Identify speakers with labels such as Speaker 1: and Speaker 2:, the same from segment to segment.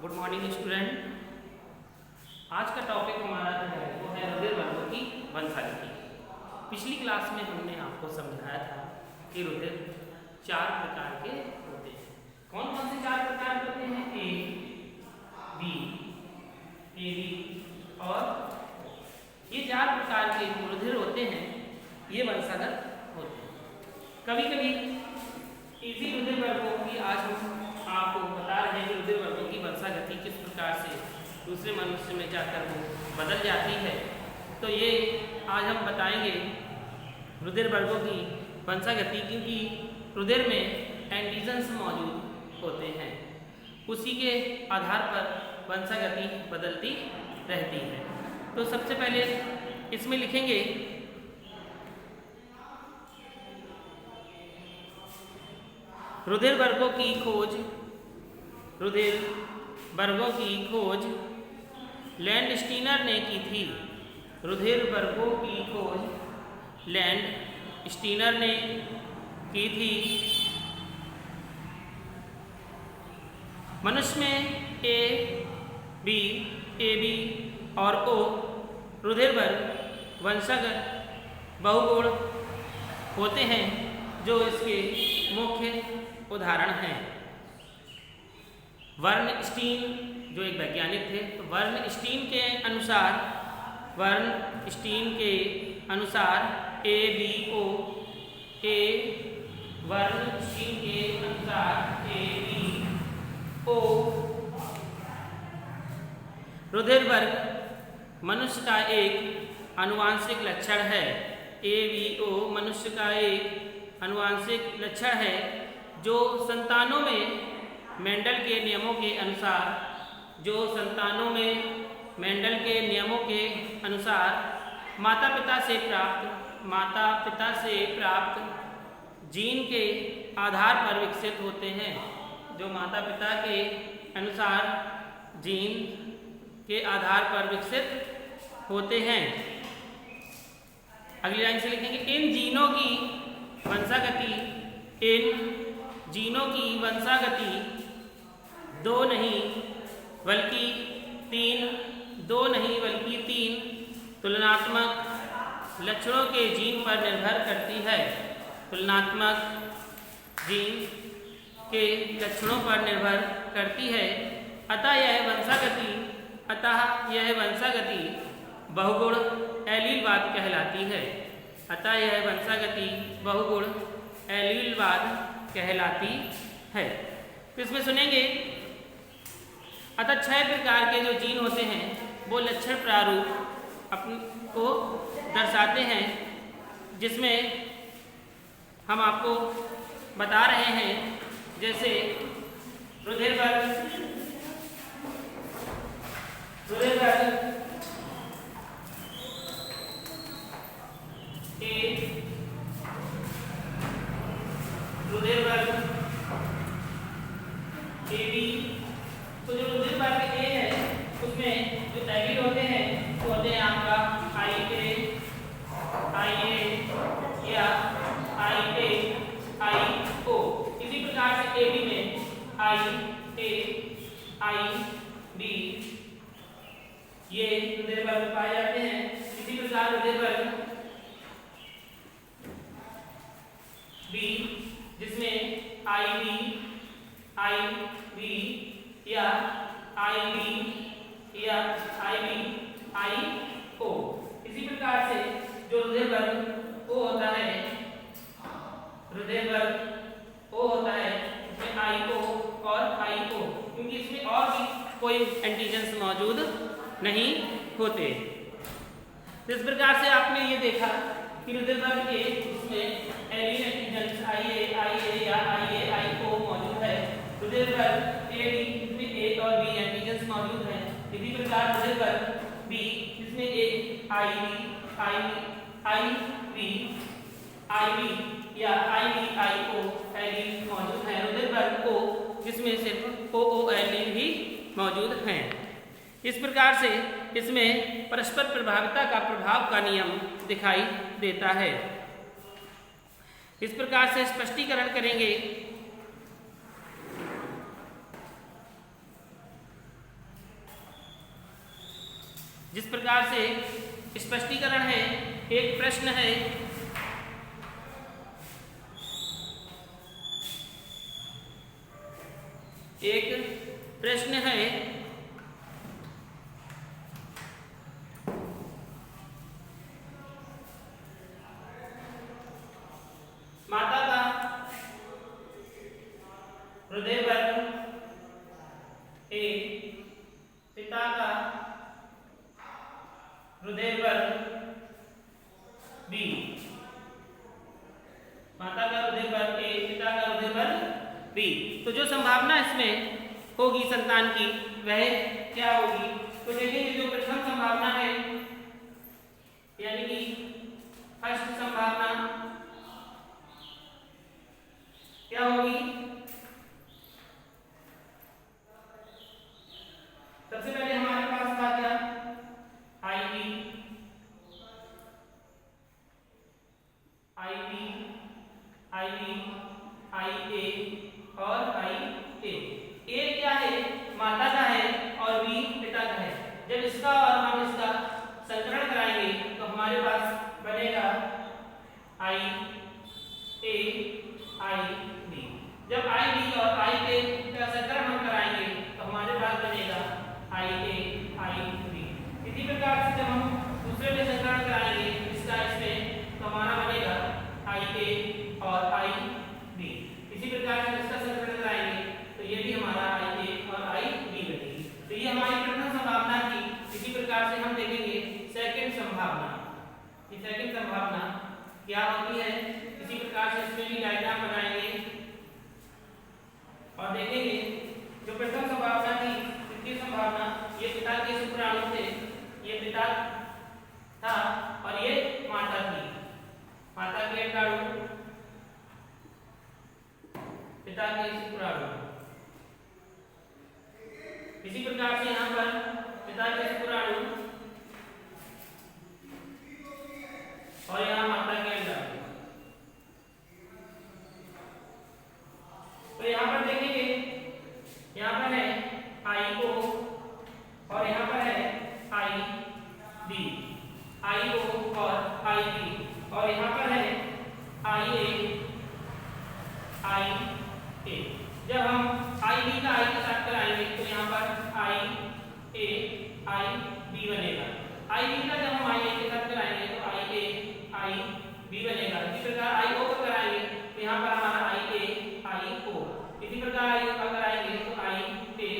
Speaker 1: Good morning student. आज का topic हमारा जो है वो है रुधिर वर्गों की वंशावली। पिछली क्लास में हमने आपको समझाया था कि रुधिर 4 प्रकार के होते हैं। कौन कौन से 4 प्रकार होते हैं? ए बी और ये 4 प्रकार के रुधिर होते हैं, ये वंशागत होते हैं। कभी कभी इसी रुधिर वर्गों की आज हम आपको बता रहे हैं कि रुधिर वर्गों की वंशागति किस प्रकार से दूसरे मनुष्य में जाकर वो बदल जाती है। तो ये आज हम बताएंगे रुधिर वर्गों की वंशागति, क्योंकि रुधिर में एंटीजन्स मौजूद होते हैं, उसी के आधार पर वंशागति बदलती रहती है। तो सबसे पहले इसमें लिखेंगे रुधिर वर्गों की खोज। रुधिर वर्गों की खोज लैंडस्टीनर ने की थी। रुधिर वर्गों की खोज लैंडस्टीनर ने की थी। मनुष्य में ए बी और ओ रुधिर वर्ग वंशागत बहुगुण होते हैं, जो इसके मुख्य उदाहरण हैं। वर्नस्टीन जो एक वैज्ञानिक थे, तो वर्नस्टीन के अनुसार ए बी ओ वर्नस्टीन के अनुसार ए बी ओ रुधिर वर्ग मनुष्य का एक आनुवांशिक लक्षण है। ए बी ओ मनुष्य का एक आनुवांशिक लक्षण है जो संतानों में मेंडल के नियमों के अनुसार माता पिता से प्राप्त जीन के आधार पर विकसित होते हैं। जो माता पिता के अनुसार जीन के आधार पर विकसित होते हैं। अगली लाइन से लिखेंगे इन जीनों की वंशागति दो नहीं बल्कि तीन तुलनात्मक लक्षणों के जीन पर निर्भर करती है। अतः यह वंशागति बहुगुण एलीलवाद कहलाती है। तो इसमें सुनेंगे अतः 6 प्रकार के जो जीन होते हैं वो लक्षण प्रारूप को दर्शाते हैं, जिसमें हम आपको बता रहे हैं। जैसे रुधिर वर्ग ए, रुधिर वर्ग ए बी। तो जो रुधिर वर्ग ए है उसमें जो एलिड होते हैं वो होते हैं आपका IA या IO। इसी प्रकार से AB में IB ये रुधिर वर्ग पाए जाते हैं। इसी प्रकार रुधिर वर्ग B जिसमें IB या IO। इसी प्रकार से जो रुधिर वर्ग O होता है, इसमें IO और IO, क्योंकि इसमें और भी कोई एंटीजन्स मौजूद नहीं होते। इस प्रकार से आपने ये देखा कि रुधिर वर्ग के इसमें एलीन एंटीजन्स IA या IO मौजूद है। रुधिर वर्ग AB इसमें A और B एंटीजन्स मौजूद हैं। इसी प्रकार रुधिर वर्ग B इसमें IB या IO एलीन मौजूद है। रुधिर वर्ग O जिसमें सिर्फ OO एलीन ही मौजूद हैं। इस प्रकार से इसमें परस्पर प्रभाविता का प्रभाव का नियम दिखाई देता है। इस प्रकार से स्पष्टीकरण करेंगे जिस प्रकार से स्पष्टीकरण है, एक प्रश्न है, माता का हृदय वर्ग ए, पिता का हृदय वर्ग बी। माता का हृदय वर्ग ए, पिता का हृदय वर्ग बी। तो जो संभावना इसमें होगी संतान की वह क्या होगी? तो देखेंगे जो प्रथम संभावना है यानी कि फर्स्ट संभावना क्या होगी? सबसे पहले हमारे पास था क्या? आईवी, आईवी, आईवी, आईए और आईए। ए क्या है? माता का है और बी पिता का है। जब इसका और हम इसका संकरण कराएंगे तो हमारे पास बनेगा आई ए आई बी। जब आई बी और आई ए का संकरण हम कराएंगे तो हमारे पास बनेगा आई ए आई बी। इसी प्रकार से जब हम दूसरे में संकरण कराएंगे इसका इसमें तो हमारा बनेगा आई ए और आई बी। इसी प्रकार से इसका संकरण कराएंगे तो ये भी हमारा आई ए और आई बी बनेगी। तो ये हमारी प्रथम संभावना थी। इसी प्रकार से हम देखेंगे सेकंड संभावना। ये सेकंड संभावना क्या होती है? इसी प्रकार से इसमें भी डायग्राम बनाएंगे और देखेंगे जो प्रथम संभावना थी, तृतीय संभावना, ये पिता के शुक्राणु थे, ये पिता था और ये माता थी। माता के अंडाणु, पिता के शुक्राणु। इसी प्रकार से यहाँ पर पिता के शुक्राणु और यहाँ माता के अंडाणु। तो यहाँ पर देखेंगे, यहाँ पर है आई ओ और यहाँ पर है आई बी, आई ओ और आई बी, और यहाँ पर है आई ए आई ए। जब हम आई बी का आई के साथ कराएंगे तो यहाँ पर आई ए आई बी बनेगा। आई बी का जब हम आई ए के साथ कराएंगे तो आई ए आई बी बनेगा। इसी प्रकार आई ओ का कराएंगे तो यहाँ पर हमारा आई ए आई ओ। इसी प्रकार आई ओ का कराएंगे तो आई ए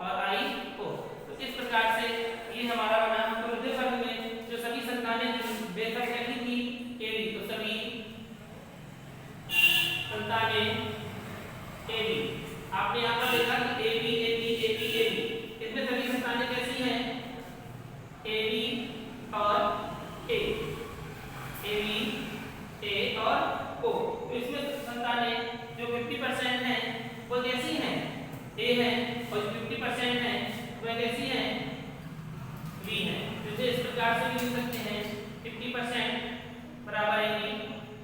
Speaker 1: और आई ओ। तो इस प्रकार से ये हमारा बना। तो हृदय वर्ग में जो सभी संतानें बेहतर रखी थी ए बी, तो सभी संतानें ए बी। आपने यहाँ पर देखा कि A B A B A B A B, इसमें सभी संतानें कैसी हैं? ए बी और ए, ए बी ए और ओ। तो इसमें संतानें जो 50% हैं वो कैसी हैं? ए है, और जो 50% हैं वह कैसी हैं? बी है। तो इस प्रकार से भी लिख सकते हैं 50% बराबर ए बी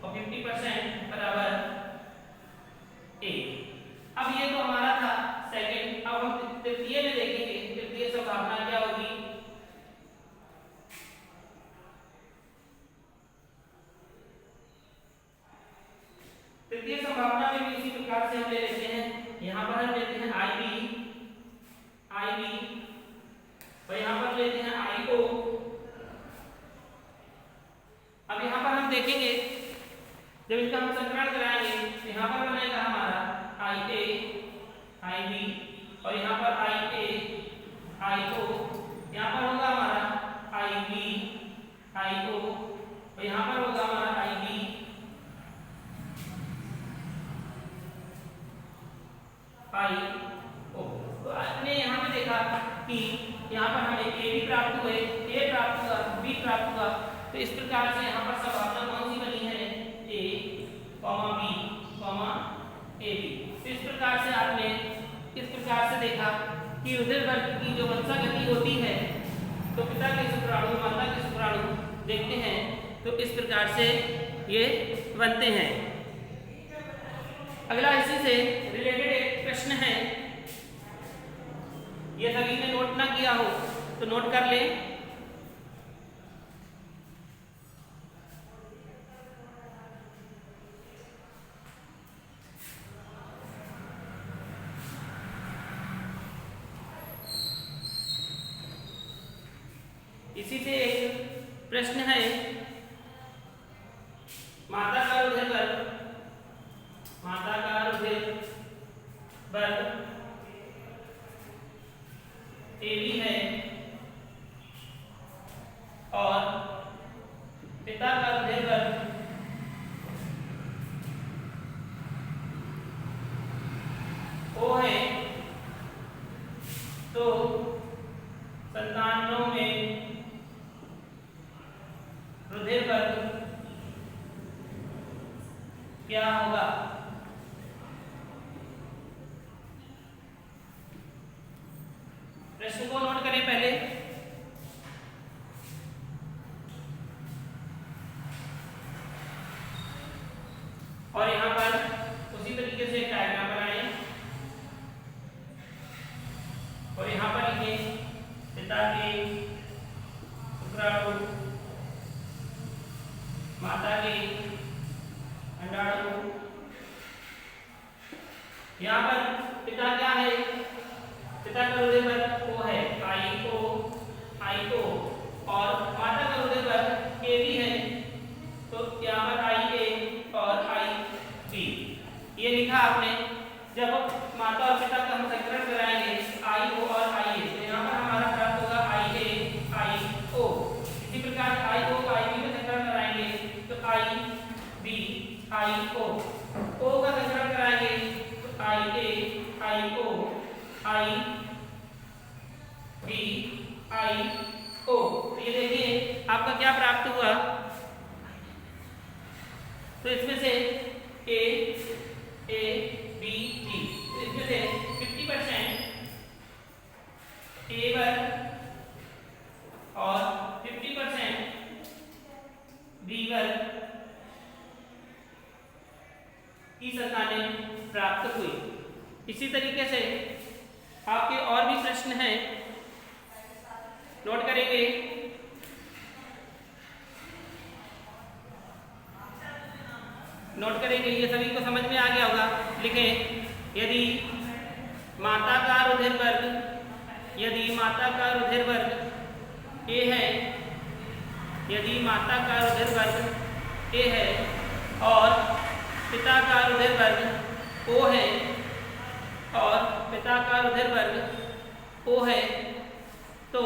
Speaker 1: और 50% बराबर ए। अब ये तो हमारा था सेकंड। अब हम तृतीय में देखेंगे तृतीय संभावना क्या होगी। तृतीय संभावना में भी इसी प्रकार से हम ले लेते हैं। यहाँ पर हम लेते हैं आई बी और यहाँ पर लेते हैं आई ओ। अब यहाँ पर हम देखेंगे जब इनका हम संकरण कराएंगे तो यहाँ पर बनेगा हमारा आई ए आई बी और यहाँ पर आई ए आई ओ। यहाँ पर होगा हमारा आई बी आई ओ और यहाँ पर होगा हमारा आई बी आई ओ। तो आपने यहाँ पे देखा कि यहाँ पर हमें ए भी प्राप्त हुए, ए प्राप्त हुआ, बी प्राप्त हुआ। तो इस प्रकार से यहाँ पर संभावना कौन सी बनी है? A comma B comma A B. तो इस प्रकार से आपने इस प्रकार से देखा कि हृदय वर्ग की जो वंशागति होती है तो पिता के शुक्राणु माता के शुक्राणु देखते हैं तो इस प्रकार से ये बनते हैं। अगला इसी से रिलेटेड एक प्रश्न है, ये सभी ने नोट ना किया हो तो नोट कर ले। इसी से एक प्रश्न है, माता का रुधिर वर्ग AB है और पिता का रुधिर वर्ग O है, तो संतानों में रुधिर वर्ग क्या होगा? प्रश्न को नोट करें पहले। और यहां पर उसी तरीके से डायग्राम बनाएं और यहां पर लिखें पिता के शुक्राणु, माता के अंडाणु। यहाँ पर पिता क्या है? पिता का रुधिर वर्ग O है, I O, और माता का रुधिर वर्ग KB है, तो यहाँ पर IA और IB ये लिखा आपने। जब माता और पिता का हम संकरण कराएंगे IO और IA, तो यहाँ पर हमारा प्राप्त होगा IA, IO। इसी प्रकार IO का IB में संकरण कराएंगे तो IB, IO। O का संकरण कराएंगे तो IA, IO, IB, IO। तो ये देखिए आपका क्या प्राप्त हुआ। तो इसमें से A, B, D, तो इसमें से 50% A वर्ग और 50% B वर्ग की संतानें प्राप्त हुई। इसी तरीके से आपके और भी प्रश्न हैं, नोट करेंगे। ये सभी को समझ में आ गया होगा। लिखें, यदि माता का रुधिर वर्ग A है, यदि माता का रुधिर वर्ग A है और पिता का रुधिर वर्ग O है और पिता का रुधिर वर्ग O है, तो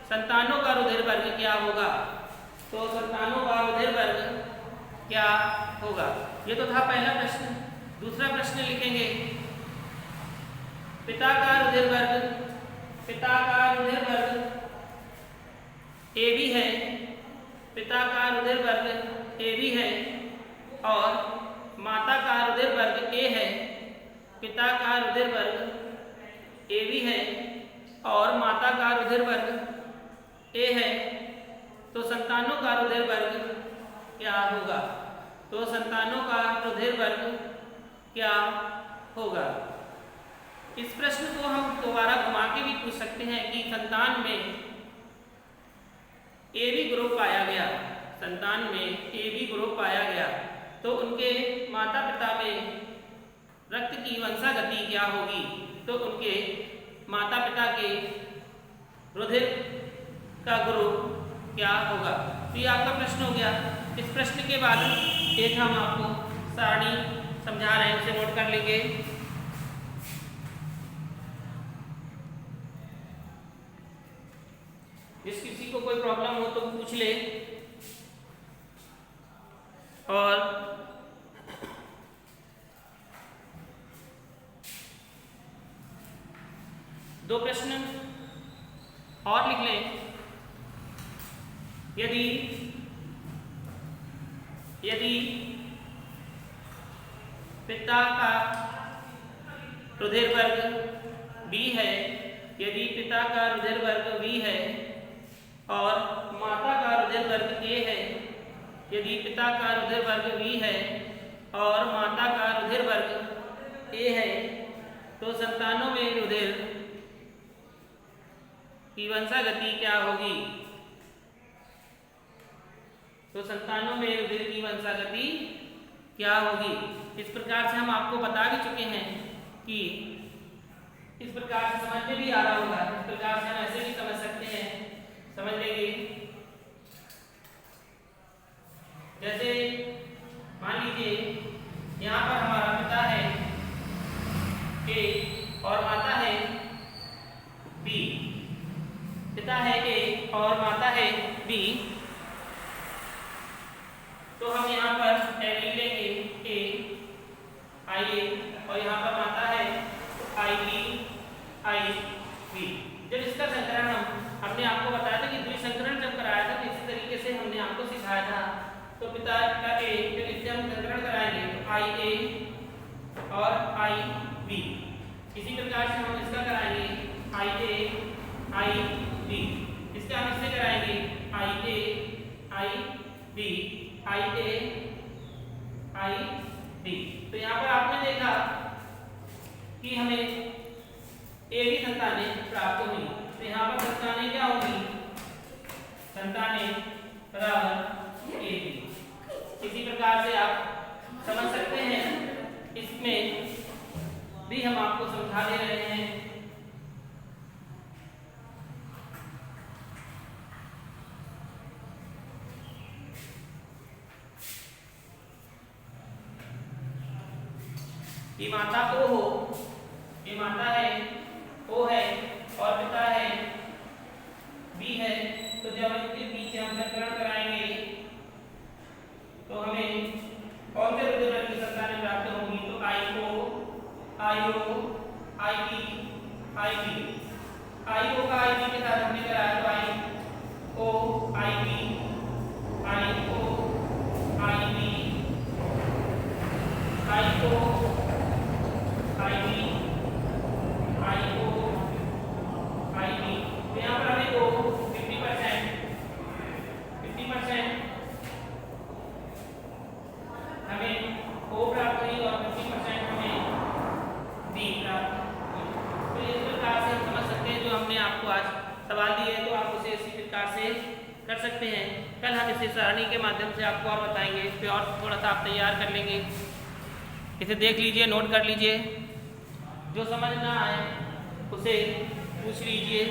Speaker 1: संतानों का रुधिर वर्ग क्या होगा? तो संतानों का रुधिर वर्ग क्या होगा? ये तो था पहला प्रश्न। दूसरा प्रश्न लिखेंगे, पिता का रुधिर वर्ग AB है, पिता का रुधिर वर्ग AB है और माता का रुधिर वर्ग A है, पिता का रुधिर वर्ग AB है और माता का रुधिर वर्ग A है, तो संतानों का रुधिर वर्ग क्या होगा? तो संतानों का रुधिर वर्ग क्या होगा? इस प्रश्न को हम दोबारा घुमा के भी पूछ सकते हैं कि संतान में AB ग्रुप पाया गया, संतान में AB ग्रुप पाया गया, तो उनके माता पिता में रक्त की वंशागति क्या होगी? तो उनके माता पिता के रुधिर का ग्रुप क्या होगा? तो ये आपका प्रश्न हो गया। इस प्रश्न के बाद एक हम आपको सारणी समझा रहे हैं, उसे नोट कर लेंगे। जिस किसी को कोई प्रॉब्लम हो तो पूछ ले। और दो प्रश्न और लिख लें। यदि पिता का रुधिर वर्ग B है, यदि पिता का रुधिर वर्ग B है और माता का रुधिर वर्ग A है, यदि पिता का रुधिर वर्ग B है और माता का रुधिर वर्ग A है, तो संतानों में रुधिर की वंशागति क्या होगी? तो संतानों में रुधिर की वंशागति क्या होगी? इस प्रकार से हम आपको बता भी चुके हैं कि इस प्रकार से समझ में भी आ रहा होगा। इस प्रकार से हम ऐसे भी समझ सकते हैं समझ लेंगे। जैसे मान लीजिए यहाँ पर हमारा पिता है A और माता है B। पिता है A और माता है B, तो हम यहाँ पर लिख लेंगे A IA और यहाँ पर माता है IB IB। जब इसका संकरण हमने आपको बताया था कि द्विसंकरण जब कराया था तो इसी तरीके से हमने आपको सिखाया था। तो पिता का A, जब इससे हम संकरण कराएंगे तो IA और IB। इसी प्रकार से हम इसका कराएंगे IA IB, इसका हम इससे कराएंगे IA IB IA IB। तो यहाँ पर आपने देखा कि हमें A की संतानें प्राप्त हुई, तो यहाँ पर संतानें क्या होगी, संतानें बराबर AB। इसी प्रकार से आप समझ सकते हैं, इसमें भी हम आपको समझा दे रहे हैं। कि माता O हो, ये माता है O है और पिता है B है, तो जब इनके बीच हम संकरण कराएंगे तो हमें कौन से रुधिर वर्ग की संतानें प्राप्त होंगी, तो IO IO IB IB। IO का IB के साथ हमने कराया तो IO IB IO IB IO IB IO IB। तो यहाँ पर हमें 50% हमें O प्राप्त हुई और 50% हमें B प्राप्त हुई। तो इस प्रकार से हम समझ सकते हैं, जो हमने आपको आज सवाल दिए हैं तो आप उसे इसी प्रकार से कर सकते हैं। कल हम इसे सरणी के माध्यम से आपको और बताएंगे, इस पर और थोड़ा सा आप तैयार कर लेंगे। इसे देख लीजिए, नोट कर लीजिए, जो समझ ना आए उसे पूछ लीजिए।